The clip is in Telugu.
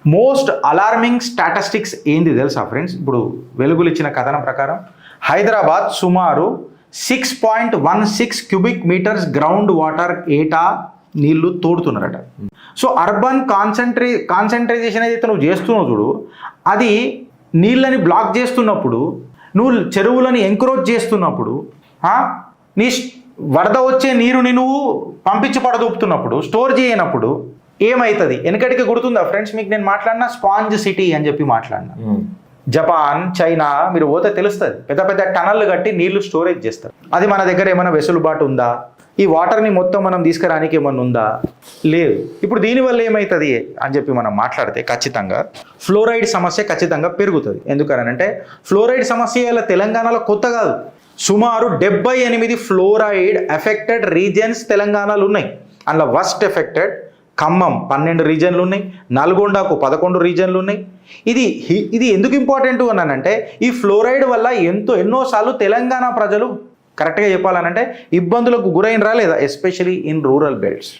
మోస్ట్ అలార్మింగ్ స్టాటిస్టిక్స్ ఏంది తెలుసా ఫ్రెండ్స్? ఇప్పుడు వెలుగులు ఇచ్చిన కథనం ప్రకారం హైదరాబాద్ సుమారు 6.16 క్యూబిక్ మీటర్స్ గ్రౌండ్ వాటర్ ఏటా నీళ్లు తోడుతున్నారట. సో అర్బన్ కాన్సన్ట్రేషన్ ఏదైతే నువ్వు చేస్తున్నావు చూడు, అది నీళ్ళని బ్లాక్ చేస్తున్నప్పుడు, నువ్వు చెరువులని ఎంకరేజ్ చేస్తున్నప్పుడు, నీ వరద వచ్చే నీరుని నువ్వు పంపించి పడదూపుతున్నప్పుడు, స్టోర్ చేయనప్పుడు ఏమవుతుంది? వెనకటికి గుర్తుందా ఫ్రెండ్స్ మీకు నేను మాట్లాడినా స్పాంజ్ సిటీ అని చెప్పి మాట్లాడినా. జపాన్, చైనా మీరు పోతే తెలుస్తుంది, పెద్ద పెద్ద టనళ్ళు కట్టి నీళ్లు స్టోరేజ్ చేస్తారు. అది మన దగ్గర ఏమైనా వెసులుబాటు ఉందా? ఈ వాటర్ని మొత్తం మనం తీసుకురానికి ఏమన్నా ఉందా? లేదు. ఇప్పుడు దీనివల్ల ఏమవుతుంది అని చెప్పి మనం మాట్లాడితే ఖచ్చితంగా ఫ్లోరైడ్ సమస్య ఖచ్చితంగా పెరుగుతుంది. ఎందుకనంటే ఫ్లోరైడ్ సమస్య ఇలా తెలంగాణలో కొత్త కాదు. సుమారు 78 ఫ్లోరైడ్ ఎఫెక్టెడ్ రీజియన్స్ తెలంగాణలో ఉన్నాయి. అందులో వర్స్ట్ ఎఫెక్టెడ్ ఖమ్మం 12 రీజన్లు ఉన్నాయి, నల్గొండకు 11 రీజన్లు ఉన్నాయి. ఇది ఎందుకు ఇంపార్టెంట్ అనంటే ఈ ఫ్లోరైడ్ వల్ల ఎన్నోసార్లు తెలంగాణ ప్రజలు కరెక్ట్గా చెప్పాలనంటే ఇబ్బందులకు గురైనరా లేదా, ఎస్పెషలీ ఇన్ రూరల్ బెల్ట్స్.